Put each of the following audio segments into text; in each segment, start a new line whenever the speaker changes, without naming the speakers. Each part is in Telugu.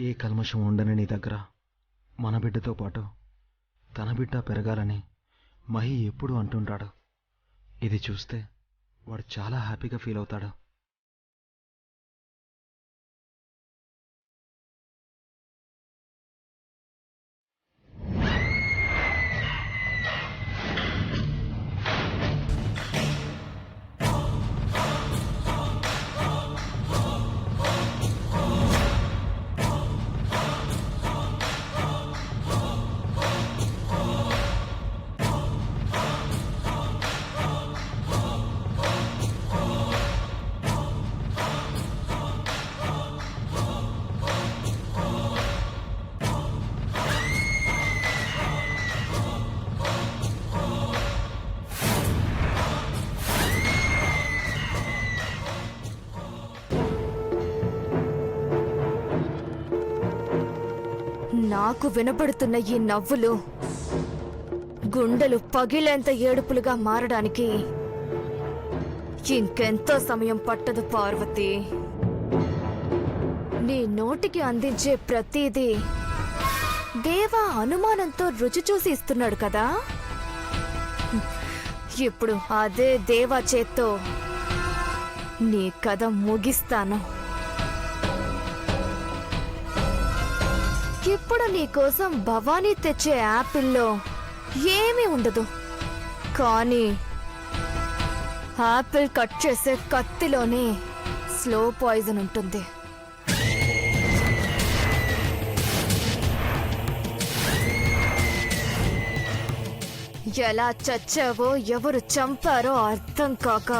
ఏ కల్మషం ఉండని నీ దగ్గర మన బిడ్డతో పాటు తన బిడ్డ పెరగాలని మహి ఎప్పుడూ అంటుంటాడు. ఇది చూస్తే వాడు చాలా హ్యాపీగా ఫీల్ అవుతాడు.
నాకు వినపడుతున్న ఈ నవ్వులు గుండెలు పగిలేంత ఏడుపులుగా మారడానికి ఇంకెంతో సమయం పట్టదు పార్వతి. నీ నోటికి అందించే ప్రతిదీ దేవా అనుమానంతో రుచి చూసి ఇస్తున్నాడు కదా. ఇప్పుడు అదే దేవా చేత్తో నీ కథ ముగిస్తాను. ఇప్పుడు నీకోసం భవానీ తెచ్చే యాపిల్లో ఏమీ ఉండదు, కానీ యాపిల్ కట్ చేసే కత్తిలోనే స్లో పాయిజన్ ఉంటుంది. ఎలా చచ్చావో ఎవరు చంపారో అర్థం కాక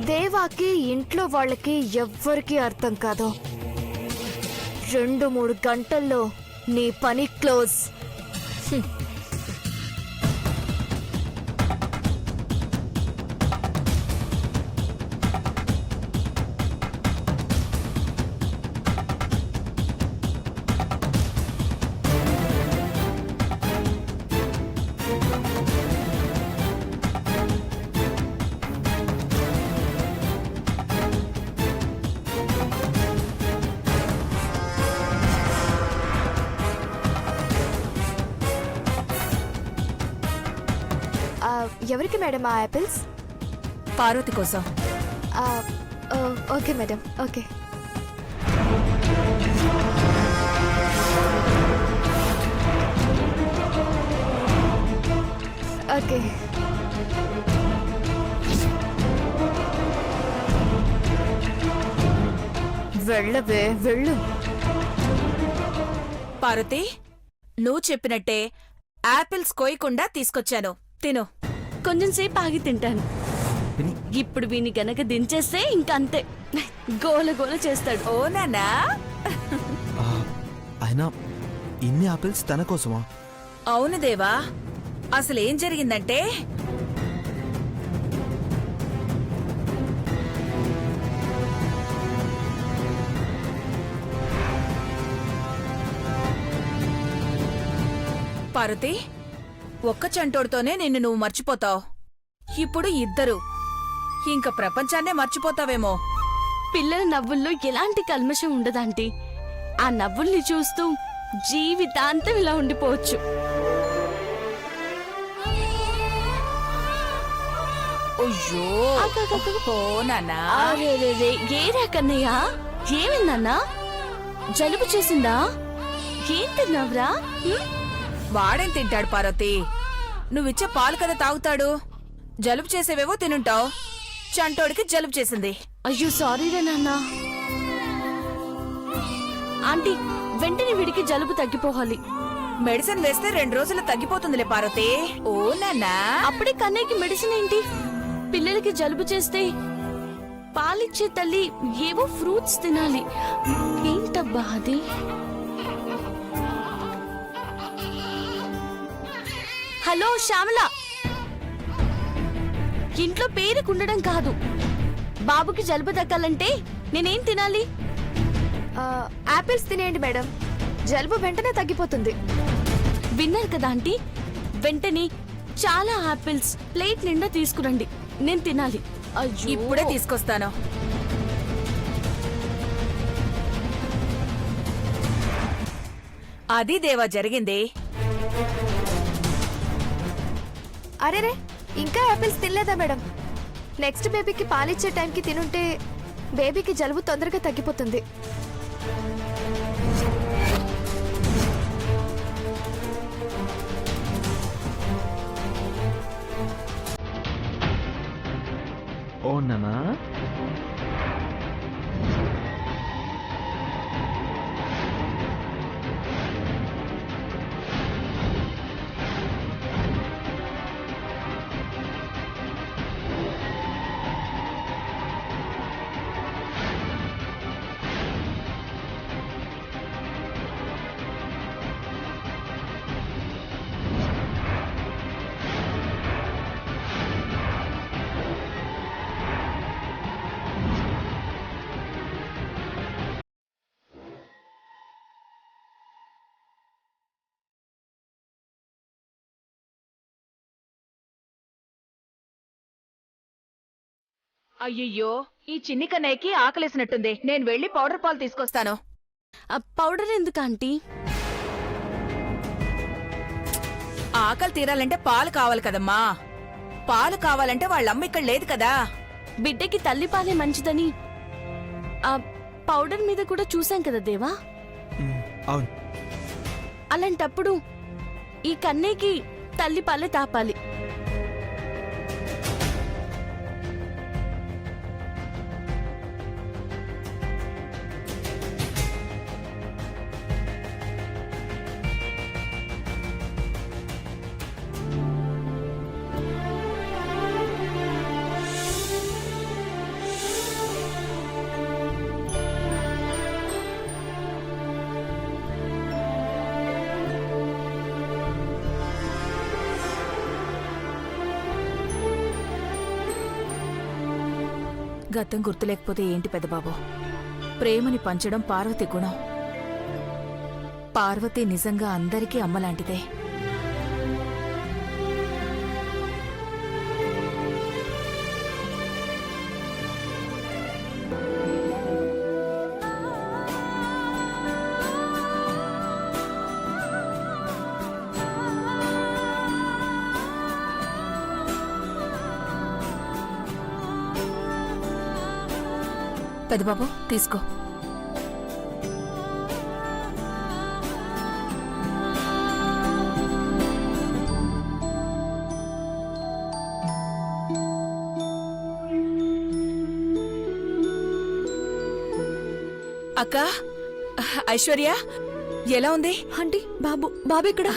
దేవాకి ఇంట్లో వాళ్ళకి ఎవ్వరికీ అర్థం కాదు. 2-3 గంటల్లో నీ పని క్లోజ్. ఎవరికి మేడం ఆ యాపిల్స్?
పార్వతి కోసం.
Okay madam, okay. ఓకే. వెళ్ళవే వెళ్ళు.
పార్వతి, నువ్వు చెప్పినట్టే యాపిల్స్ కోయకుండా తీసుకొచ్చాను, తిను.
కొంచెం సేపు ఆగి తింటాను. ఇప్పుడు వీని గనక దించేస్తే ఇంకంతే, గోల గోల చేస్తాడు.
ఓ నాన్నా.
అయినా ఇన్ని ఆపిల్స్ తన కోసమా?
అవును దేవా, అసలేం జరిగిందంటే పార్వతి, ఒక్క చంటోడితోనే నిన్ను నువ్వు మర్చిపోతావు. ఇప్పుడు ఇద్దరు, ఇంక ప్రపంచాన్నే మర్చిపోతావేమో.
పిల్లల నవ్వుల్లో ఎలాంటి కల్మషం ఉండదంటీ. ఆ నవ్వుల్ని చూస్తూ జీవితాంతం ఇలా ఉండిపోవచ్చు. ఏరా కన్నయ్య, ఏమిందన్నా? జలుబు చేసిందా? ఏం తిన్నావురా?
వాడేం తింటాడు పార్వతి, నువ్విచ్చే పాలు కదా తాగుతాడు. జలుబు చేసేవేవో తినుంటావు. చంటోడికి జలుబు చేసింది.
అయ్యో సారీరా నాన్న. ఆంటీ, వెంటనే వీడికి జలుబు తగ్గిపోవాలి.
మెడిసిన్ వేస్తే 2 రోజులు తగ్గిపోతుందిలే పార్వతి. ఓ నాన్నా.
అప్పుడే కన్నయ్యకి మెడిసిన్ ఏంటి? పిల్లలకి జలుబు చేస్తే పాలిచ్చే తల్లి ఏవో ఫ్రూట్స్ తినాలి. ఏంటబ్బా అది? హలో శ్యామల, ఇంట్లో పేరుకుండడం కాదు, బాబుకి జలుబు తగ్గాలంటే నేనేం తినాలి?
యాపిల్స్ తినేయండి మేడం, జలుబు వెంటనే తగ్గిపోతుంది.
విన్నారు కదా ఆంటీ, వెంటనే చాలా యాపిల్స్ ప్లేట్ నిండా తీసుకురండి, నేను తినాలి.
ఇప్పుడే తీసుకొస్తాను. అది దేవా జరిగింది.
అరేరే, ఇంకా యాపిల్స్ తినలేదా మేడం? నెక్స్ట్ బేబీకి పాలిచ్చే టైంకి తినుంటే బేబీకి జలుబు తొందరగా తగ్గిపోతుంది.
ఓ నానా,
అయ్యయ్యో, ఈ చిన్ని కన్నయ్యకి ఆకలేసినట్టుంది. నేను వెళ్లి పౌడర్ పాలు తీసుకొస్తాను.
ఆ పౌడర్ ఎందుకు ఆంటీ?
ఆకలి తీరాలంటే పాలు కావాలి కదమ్మా. పాలు కావాలంటే వాళ్ళమ్మ ఇక్కడ లేదు కదా.
బిడ్డకి తల్లిపాలే మంచిదని ఆ పౌడర్ మీద కూడా చూసాం కదా దేవా.
అవును.
అలాంటప్పుడు ఈ కన్నయ్యకి తల్లిపాలే తాపాలి.
గతం గుర్తులేకపోతే ఏంటి పెద్దబాబు? ప్రేమని పంచడం పార్వతి గుణం. పార్వతి నిజంగా అందరికీ అమ్మలాంటిదే. పెద్దబాబు తీసుకో. అక్క, ఐశ్వర్య ఎలా ఉంది?
ఆంటీ, బాబు ఇక్కడ.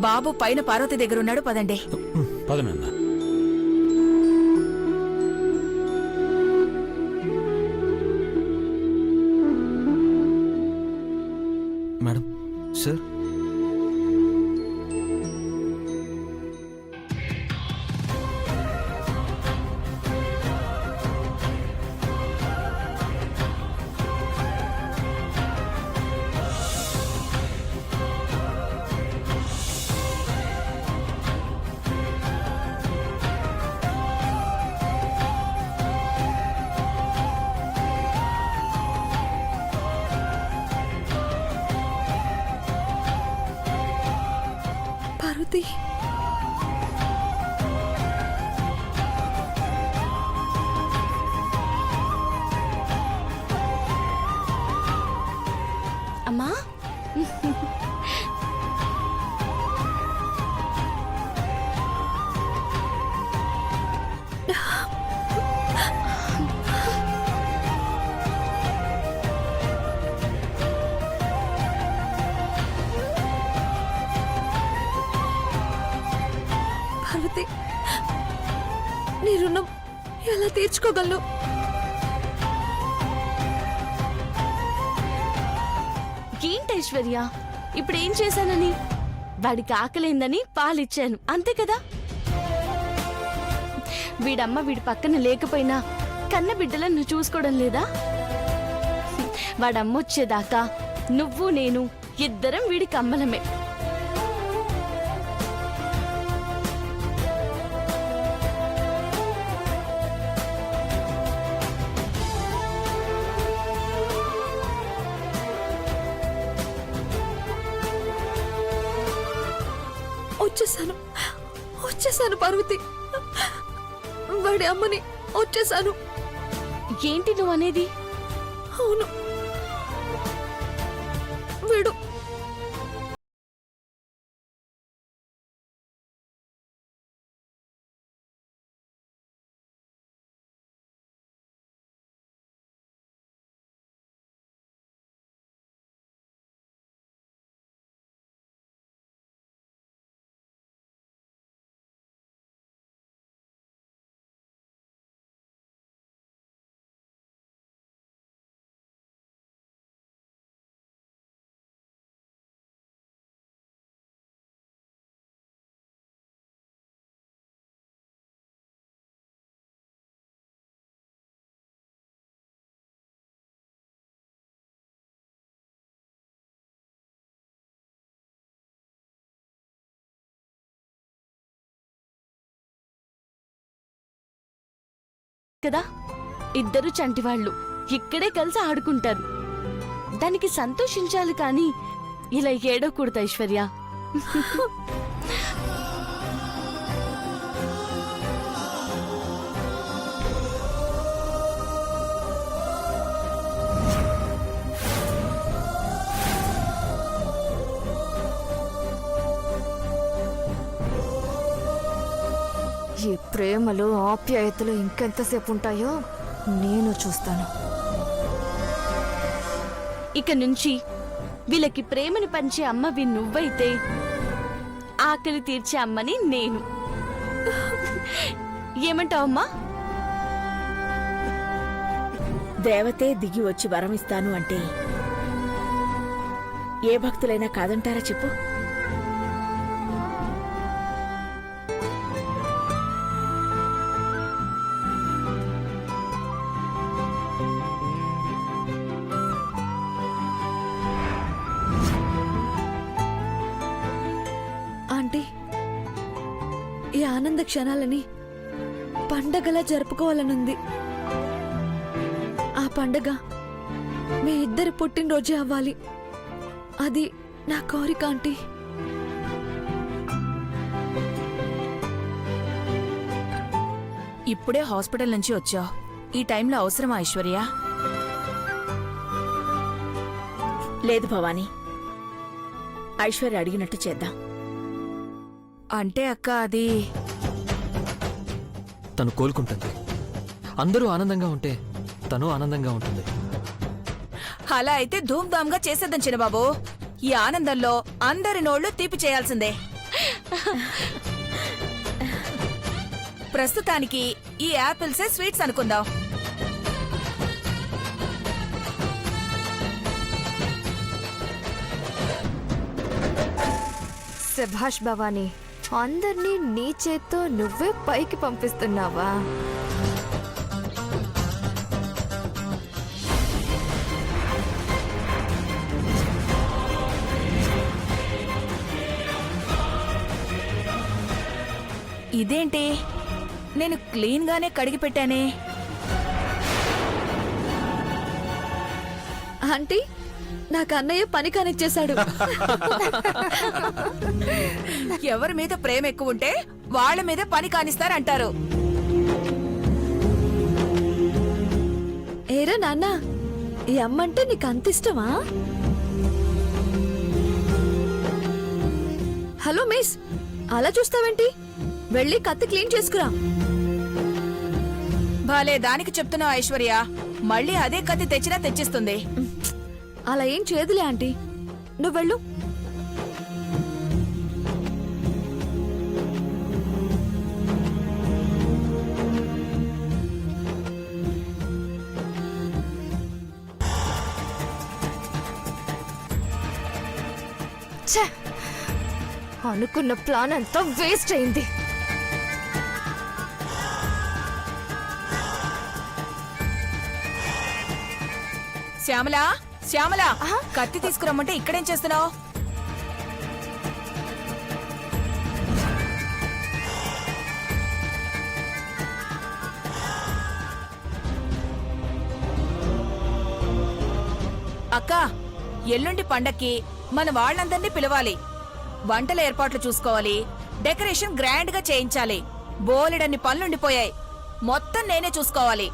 బాబు పైన పార్వతి దగ్గర ఉన్నాడు, పదండి.
పదనన్నా.
Madam, sir.
పార్వతి,
అమ్మా,
పార్వతి, నీ రుణం ఎలా తీర్చుకోగలను?
ఏంటి ఐశ్వర్య, ఇప్పుడేం చేశానని? వాడికి ఆకలేందని పాలిచ్చాను, అంతే కదా. వీడమ్మ వీడి పక్కన లేకపోయినా కన్న బిడ్డలను నువ్వు చూసుకోవడం లేదా? వాడమ్మ వచ్చేదాకా నువ్వు నేను ఇద్దరం వీడికి అమ్మలమే.
వచ్చేసాను పార్వతి. వాడి అమ్మని వచ్చేసాను.
ఏంటి నువ్వు అనేది?
అవును, వీడు
కదా, ఇద్దరు చంటివాళ్ళు ఇక్కడే కలిసి ఆడుకుంటారు. దానికి సంతోషించాలి కానీ ఇలా ఏడవకూడదు ఐశ్వర్య.
ఈ ప్రేమలు ఆప్యాయతలు ఇంకెంతసేపు ఉంటాయో నేను చూస్తాను.
ఇక నుంచి వీళ్ళకి ప్రేమని పంచే అమ్మవి నువ్వైతే ఆకలి తీర్చే అమ్మని నేను. ఏమంటావమ్మా?
దేవతే దిగి వచ్చి వరమిస్తాను అంటే ఏ భక్తులైనా కాదంటారా చెప్పు?
ఆంటీ, ఈ ఆనంద క్షణాలని పండగలా జరుపుకోవాలనుంది. ఆ పండగ మీ ఇద్దరి పుట్టినరోజే అవ్వాలి. అది నా కోరిక ఆంటీ.
ఇప్పుడే హాస్పిటల్ నుంచి వచ్చావు, ఈ టైంలో అవసరమా ఐశ్వర్య? లేదు భవానీ, ఐశ్వర్య అడిగినట్టు చేద్దాం. అంటే అక్క అది
తను కోలుకుంటుంది. అందరూ ఆనందంగా ఉంటే తను ఆనందంగా ఉంటుంది.
అలా అయితే ధూమ్ధామ్గా చేసేద్దాం చిన్నబాబు. ఈ ఆనందంలో అందరి నోళ్లు తీపి చేయాల్సిందే. ప్రస్తుతానికి ఈ యాపిల్సే స్వీట్స్ అనుకుందాం.
శభాష్ భవానీ, అందర్నీ నీ చేత్తో నువ్వే పైకి పంపిస్తున్నావా?
ఇదేంటి, నేను క్లీన్ గానే కడిగి పెట్టానే.
ఆంటీ, నాకు అన్నయ్య పని కానిచ్చేశాడు.
ఎవరి మీద ప్రేమ ఎక్కువ ఉంటే వాళ్ళ మీద పని కానిస్తారంటారు.
ఏరా నాన్న, ఈ అమ్మంటే నీకు అంత ఇష్టమా? హలో మిస్, అలా చూస్తావేంటి? వెళ్ళి కత్తి క్లీన్ చేసుకురా.
భలే దానికి చెప్తున్నావు ఐశ్వర్య. మళ్ళీ అదే కత్తి తెచ్చినా తెచ్చిస్తుంది.
అలా ఏం చేయదులే ఆంటీ, నువ్వు వెళ్ళు. ఛే, అనుకున్న ప్లాన్ అంతా వేస్ట్ అయింది.
శ్యామలా, శ్యామలా, కత్తి తీసుకురమ్మంటే ఇక్కడేం చేస్తున్నావు? అక్క, ఎల్లుండి పండక్కి మన వాళ్ళందర్నీ పిలవాలి. వంటల ఏర్పాట్లు చూసుకోవాలి, డెకరేషన్ గ్రాండ్ గా చేయించాలి. బోలెడన్ని పనులుండిపోయాయి, మొత్తం నేనే చూసుకోవాలి.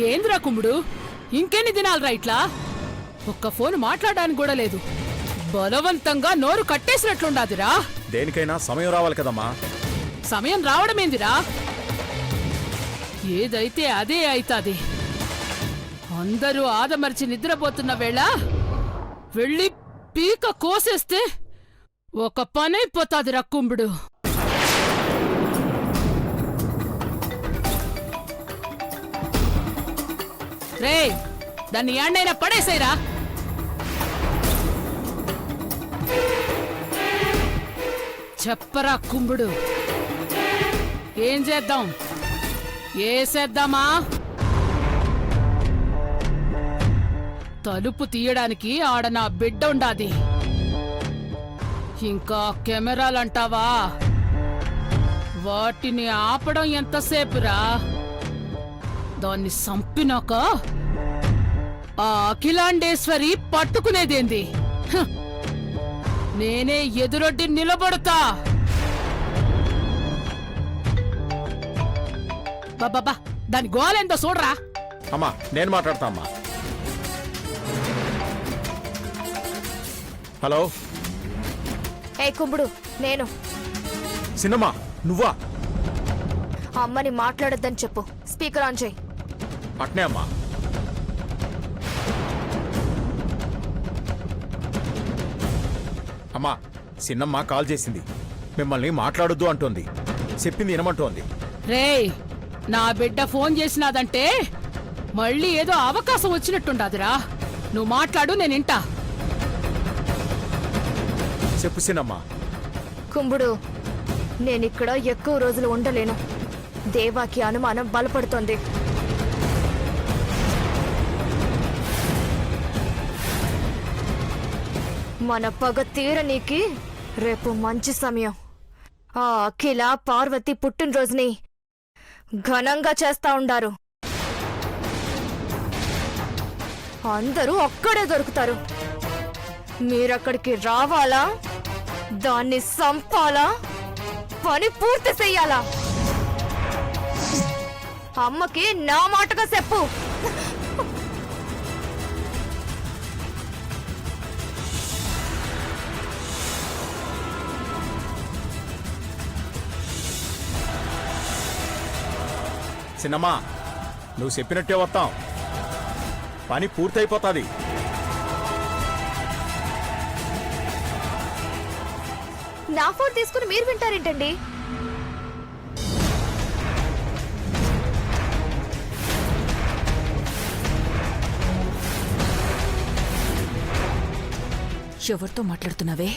ఏంద్రా కుమ్ముడు, ఇంకెన్ని దినాలరా ఇట్లా? ఒక్క ఫోన్ మాట్లాడడానికి కూడా లేదు. బలవంతంగా నోరు కట్టేసినట్లుండాదిరా.
దేనికైనా సమయం రావాలి కదమ్మా.
సమయం రావడమేందిరా? ఏదైతే అదే అయితాది. అందరూ ఆదమర్చి నిద్రపోతున్న వేళ వెళ్ళి పీక కోసేస్తే ఒక పనైపోతాదిరా కుంభుడు. రే, దాన్ని ఏండైనా పడేసేరా. చెప్పరా కుంభుడు, ఏం చేద్దాం? ఏసేద్దామా? తలుపు తీయడానికి ఆడ నా బిడ్డ ఉండాది. ఇంకా కెమెరాలంటావా? వాటిని ఆపడం ఎంతసేపురా? దాన్ని సంపినాక ఆ అఖిలాండేశ్వరి పట్టుకునేదేంది? హ్! నేనే ఎదురొడ్డి నిలబడతా. బాబా, దాని గోలెందో చూడరా.
అమ్మా నేను మాట్లాడతా అమ్మా. హలో
ఏ కుంభుడు, నేను
సిన్నమ్మా, నువ్వా?
అమ్మని మాట్లాడొద్దని చెప్పు. స్పీకర్ ఆన్ చేయి.
అట్నే అమ్మా. అమ్మా, సిన్నమ్మ కాల్ చేసింది. మిమ్మల్ని మాట్లాడొద్దు అంటోంది. చెప్పింది వినమంటోంది.
రేయ్, నా బిడ్డ ఫోన్ చేసినాదంటే మళ్ళీ ఏదో అవకాశం వచ్చినట్టుండాదిరా. నువ్వు మాట్లాడు, నేనింటా.
చెప్పు సిన్నమ్మ.
కుంభుడు, నేనిక్కడ ఎక్కువ రోజులు ఉండలేను. దేవాకి అనుమానం బలపడుతోంది. మన పగ తీరనీకి రేపు మంచి సమయం. ఆ అఖిల పార్వతి పుట్టినరోజుని ఘనంగా చేస్తా ఉండారు. అందరూ అక్కడే దొరుకుతారు. మీరక్కడికి రావాలా, దాన్ని సంపాలా, పని పూర్తి చెయ్యాలా? అమ్మకి నా మాటగా చెప్పు.
సిన్నమ్మా, నువ్వు చెప్పినట్టే వస్తాం. పని పూర్తయిపోతాది.
నా ఫోన్ తీసుకుని మీరు వింటారేంటండి?
ఎవరితో మాట్లాడుతున్నావే?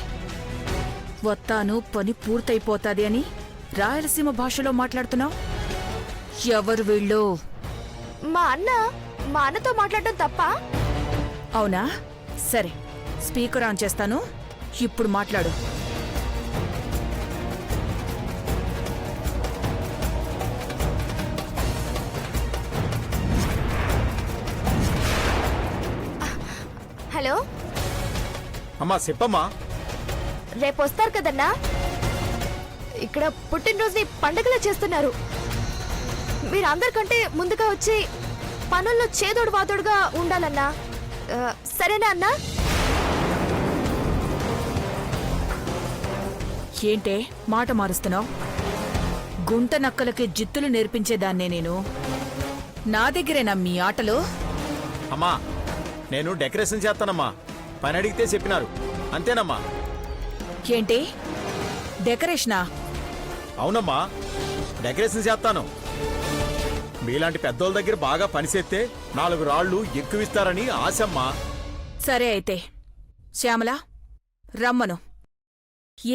వస్తాను, పని పూర్తయిపోతాది అని రాయలసీమ భాషలో మాట్లాడుతున్నావు. ఎవరు వీళ్ళు?
మా అన్నతో మాట్లాడటం తప్ప?
అవునా? సరే, స్పీకర్ ఆన్ చేస్తాను, ఇప్పుడు మాట్లాడు.
హలో,
అమ్మా చెప్పమ్మా.
రేపు వస్తారు కదన్నా? ఇక్కడ పుట్టినరోజుని పండగలా చేస్తున్నారు. మీరు అందరికంటే ముందుగా వచ్చి పనుల్లో చేదోడు వాదోడుగా ఉండాలన్నా. సరేనా అన్నా?
ఏంటే మాట మారుస్తున్నావు? గుంట నక్కలకి జిత్తులు నేర్పించేదాన్నే నేను. నా దగ్గరేనా మీ ఆటలు?
అమ్మా, నేను డెకరేషన్ చేస్తానమ్మా. పని అడిగితే చెప్పినారు, అంతేనమ్మా.
ఏంటి డెకరేషనా?
అవునమ్మా, డెకరేషన్ చేస్తాను. మీలాంటి పెద్దోళ్ళ దగ్గర బాగా పనిచేస్తే 4 రాళ్లు ఎక్కువిస్తారని ఆశమ్మా.
సరే అయితే, శ్యామల రమ్మను.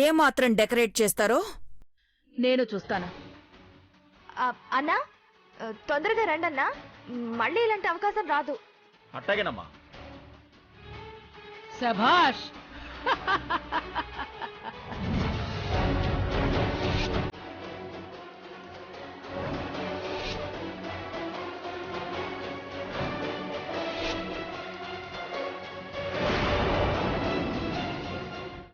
ఏమాత్రం డెకరేట్ చేస్తారో నేను చూస్తాను.
అన్నా, తొందరగా రండి అన్నా. మళ్ళీ ఇలాంటి అవకాశం రాదు.
అట్టాగేనమ్మా.
శభాష్